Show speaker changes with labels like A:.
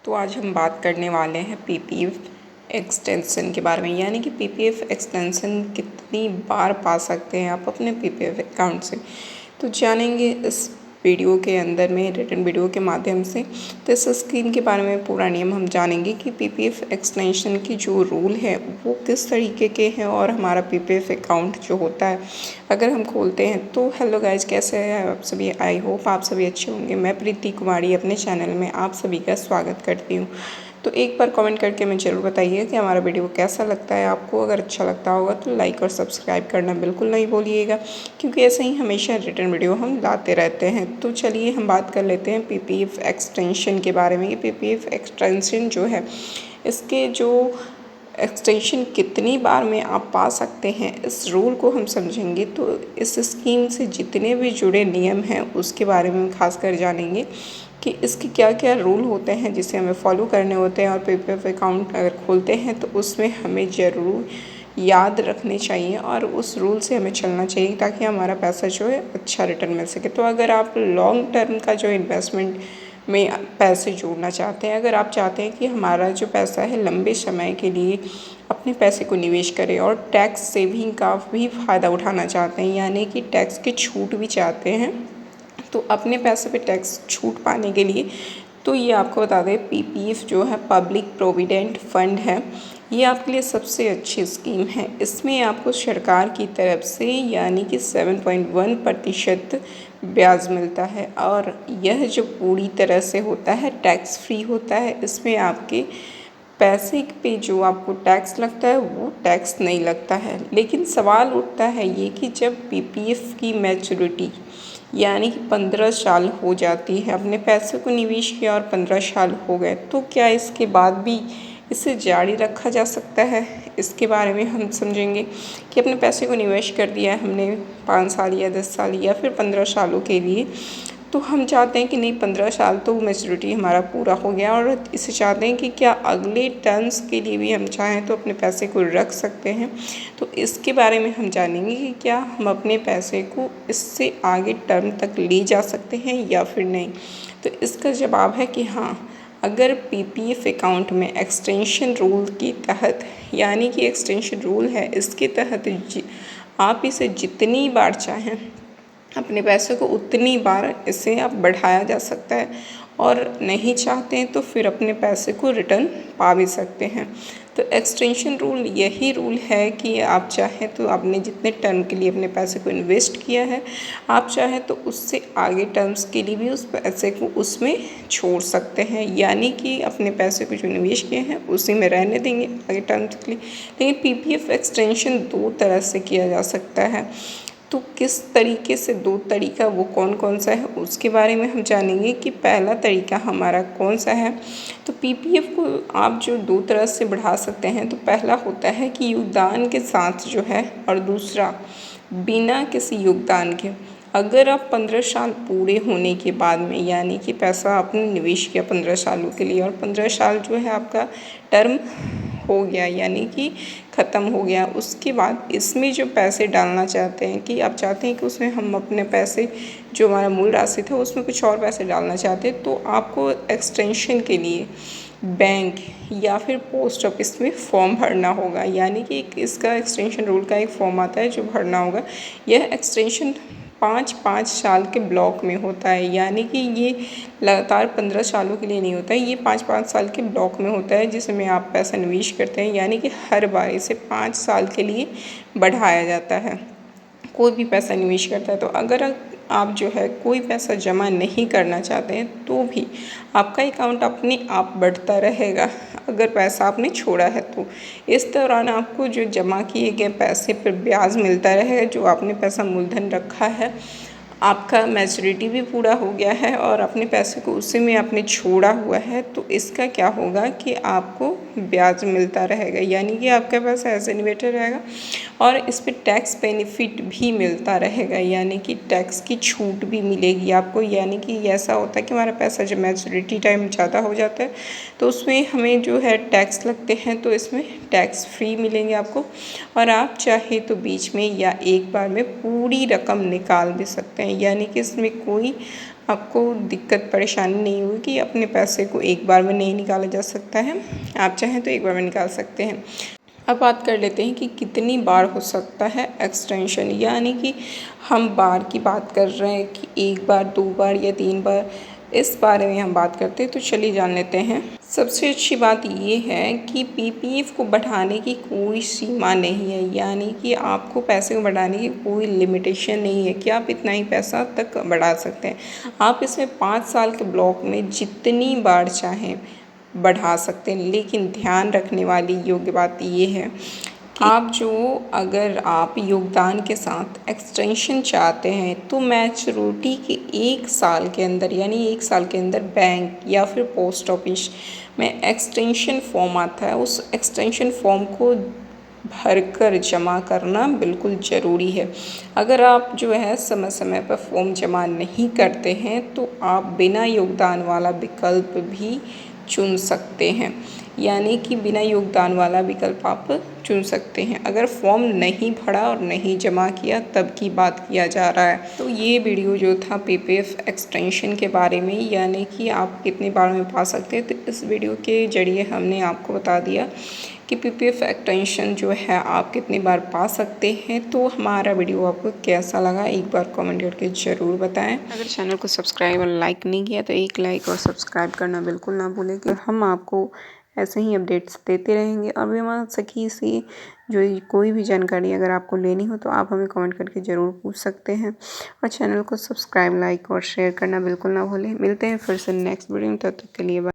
A: तो आज हम बात करने वाले हैं पीपीएफ एक्सटेंशन के बारे में, यानी कि पीपीएफ एक्सटेंशन कितनी बार पा सकते हैं आप अपने पीपीएफ अकाउंट से। तो जानेंगे इस वीडियो के अंदर में, रिटन वीडियो के माध्यम से। तो इस स्कीम के बारे में पूरा नियम हम जानेंगे कि पीपीएफ एक्सटेंशन की जो रूल है वो किस तरीके के हैं और हमारा पीपीएफ अकाउंट जो होता है अगर हम खोलते हैं तो। हेलो गाइज, कैसे हैं आप सभी? आई होप आप सभी अच्छे होंगे। मैं प्रीति कुमारी अपने चैनल में आप सभी का स्वागत करती हूँ। तो एक बार कमेंट करके मैं ज़रूर बताइए कि हमारा वीडियो कैसा लगता है आपको। अगर अच्छा लगता होगा तो लाइक और सब्सक्राइब करना बिल्कुल नहीं भूलिएगा, क्योंकि ऐसे ही हमेशा रिटर्न वीडियो हम लाते रहते हैं। तो चलिए हम बात कर लेते हैं पीपीएफ एक्सटेंशन के बारे में। ये पीपीएफ एक्सटेंशन जो है, इसके जो एक्सटेंशन कितनी बार में आप पा सकते हैं, इस रूल को हम समझेंगे। तो इस स्कीम से जितने भी जुड़े नियम हैं उसके बारे में खासकर जानेंगे कि इसके क्या क्या रूल होते हैं जिसे हमें फॉलो करने होते हैं। और पीपीएफ अकाउंट अगर खोलते हैं तो उसमें हमें ज़रूर याद रखने चाहिए और उस रूल से हमें चलना चाहिए ताकि हमारा पैसा जो है अच्छा रिटर्न मिल सके। तो अगर आप लॉन्ग टर्म का जो इन्वेस्टमेंट में पैसे जोड़ना चाहते हैं, अगर आप चाहते हैं कि हमारा जो पैसा है लंबे समय के लिए अपने पैसे को निवेश करें और टैक्स सेविंग का भी फ़ायदा उठाना चाहते हैं, यानी कि टैक्स की छूट भी चाहते हैं, तो अपने पैसे पे टैक्स छूट पाने के लिए तो ये आपको बता दें, पीपीएफ जो है पब्लिक प्रोविडेंट फंड है, ये आपके लिए सबसे अच्छी स्कीम है। इसमें आपको सरकार की तरफ से यानी कि 7.1% ब्याज मिलता है और यह जो पूरी तरह से होता है टैक्स फ्री होता है। इसमें आपके पैसे पे जो आपको टैक्स लगता है वो टैक्स नहीं लगता है। लेकिन सवाल उठता है ये कि जब पीपीएफ की मैच्योरिटी यानी कि 15 साल हो जाती है, अपने पैसे को निवेश किया और 15 साल हो गए, तो क्या इसके बाद भी इसे जारी रखा जा सकता है? इसके बारे में हम समझेंगे कि अपने पैसे को निवेश कर दिया है हमने 5 साल या 10 साल या फिर 15 सालों के लिए, तो हम चाहते हैं कि नहीं, 15 साल तो मैच्योरिटी हमारा पूरा हो गया और इसे चाहते हैं कि क्या अगले टर्म्स के लिए भी हम चाहें तो अपने पैसे को रख सकते हैं। तो इसके बारे में हम जानेंगे कि क्या हम अपने पैसे को इससे आगे टर्म तक ले जा सकते हैं या फिर नहीं। तो इसका जवाब है कि हाँ, अगर पीपीएफ अकाउंट में एक्सटेंशन रूल के तहत, यानी कि एक्सटेंशन रूल है, इसके तहत आप इसे जितनी बार चाहें अपने पैसे को उतनी बार इसे आप बढ़ाया जा सकता है और नहीं चाहते हैं तो फिर अपने पैसे को रिटर्न पा भी सकते हैं। तो एक्सटेंशन रूल यही रूल है कि आप चाहें तो आपने जितने टर्म के लिए अपने पैसे को इन्वेस्ट किया है, आप चाहें तो उससे आगे टर्म्स के लिए भी उस पैसे को उसमें छोड़ सकते हैं, यानी कि अपने पैसे को जो निवेश किए हैं उसी में रहने देंगे आगे टर्म्स के लिए। लेकिन पीपीएफ एक्सटेंशन 2 तरह से किया जा सकता है। तो किस तरीके से, 2 तरीका वो कौन कौन सा है उसके बारे में हम जानेंगे कि पहला तरीका हमारा कौन सा है। तो पीपीएफ को आप जो 2 तरह से बढ़ा सकते हैं, तो पहला होता है कि योगदान के साथ जो है, और दूसरा बिना किसी योगदान के। अगर आप 15 साल पूरे होने के बाद में, यानी कि पैसा आपने निवेश किया 15 सालों के लिए और 15 साल जो है आपका टर्म हो गया, यानी कि ख़त्म हो गया, उसके बाद इसमें जो पैसे डालना चाहते हैं कि आप चाहते हैं कि उसमें हम अपने पैसे, जो हमारा मूल राशि था उसमें कुछ और पैसे डालना चाहते हैं, तो आपको एक्सटेंशन के लिए बैंक या फिर पोस्ट ऑफिस में फॉर्म भरना होगा। यानी कि इसका एक्सटेंशन रूल का एक फॉर्म आता है जो भरना होगा। यह एक्सटेंशन 5-5 साल के ब्लॉक में होता है, यानी कि ये लगातार 15 सालों के लिए नहीं होता है, ये 5-5 साल के ब्लॉक में होता है जिसमें आप पैसा निवेश करते हैं, यानी कि हर बार इसे 5 साल के लिए बढ़ाया जाता है कोई भी पैसा निवेश करता है। तो अगर आप जो है कोई पैसा जमा नहीं करना चाहते हैं तो भी आपका अकाउंट अपने आप बढ़ता रहेगा अगर पैसा आपने छोड़ा है तो। इस दौरान आपको जो जमा किए गए पैसे पर ब्याज मिलता रहेगा, जो आपने पैसा मूलधन रखा है, आपका मैच्योरिटी भी पूरा हो गया है और अपने पैसे को उसी में आपने छोड़ा हुआ है, तो इसका क्या होगा कि आपको ब्याज मिलता रहेगा, यानी कि आपका पैसा ऐसे नहीं बैठा रहेगा और इस पर टैक्स बेनिफिट भी मिलता रहेगा, यानी कि टैक्स की छूट भी मिलेगी आपको। यानी कि ऐसा होता है कि हमारा पैसा जब मैच्योरिटी टाइम ज़्यादा हो जाता है तो उसमें हमें जो है टैक्स लगते हैं, तो इसमें टैक्स फ्री मिलेंगे आपको और आप चाहे तो बीच में या एक बार में पूरी रकम निकाल भी सकते हैं, यानी कि इसमें कोई आपको दिक्कत परेशानी नहीं होगी। अपने पैसे को एक बार में नहीं निकाला जा सकता है, आप चाहें तो एक बार में निकाल सकते हैं। अब बात कर लेते हैं कि कितनी बार हो सकता है एक्सटेंशन, यानी कि हम बार की बात कर रहे हैं कि एक बार, 2 बार या 3 बार, इस बारे में हम बात करते हैं। तो चलिए जान लेते हैं। सबसे अच्छी बात ये है कि पीपीएफ को बढ़ाने की कोई सीमा नहीं है, यानी कि आपको पैसे को बढ़ाने की कोई लिमिटेशन नहीं है कि आप इतना ही पैसा तक बढ़ा सकते हैं। आप इसमें 5 साल के ब्लॉक में जितनी बार चाहें बढ़ा सकते हैं। लेकिन ध्यान रखने वाली योग्य बात ये है कि अगर आप योगदान के साथ एक्सटेंशन चाहते हैं तो मैच्योरिटी के 1 साल के अंदर, यानी 1 साल के अंदर बैंक या फिर पोस्ट ऑफिस में एक्सटेंशन फॉर्म आता है, उस एक्सटेंशन फॉर्म को भरकर जमा करना बिल्कुल ज़रूरी है। अगर आप समय समय पर फॉर्म जमा नहीं करते हैं तो आप बिना योगदान वाला विकल्प भी चुन सकते हैं, यानी कि बिना योगदान वाला विकल्प आप चुन सकते हैं। अगर फॉर्म नहीं भरा और नहीं जमा किया तब की बात किया जा रहा है। तो ये वीडियो जो था पीपीएफ एक्सटेंशन के बारे में, यानी कि आप कितनी बार में पा सकते हैं, तो इस वीडियो के जरिए हमने आपको बता दिया कि पीपीएफ एक्सटेंशन जो है आप कितनी बार पा सकते हैं। तो हमारा वीडियो आपको कैसा लगा एक बार कमेंट करके ज़रूर बताएं। अगर चैनल को सब्सक्राइब और लाइक नहीं किया तो एक लाइक और सब्सक्राइब करना बिल्कुल ना भूलें, कि हम आपको ऐसे ही अपडेट्स देते रहेंगे। और भी हमारा सखी से जो कोई भी जानकारी अगर आपको लेनी हो तो आप हमें कमेंट करके ज़रूर पूछ सकते हैं। और चैनल को सब्सक्राइब, लाइक और शेयर करना बिल्कुल ना भूलें। मिलते हैं फिर से नेक्स्ट वीडियो में, तब तक के लिए बाय।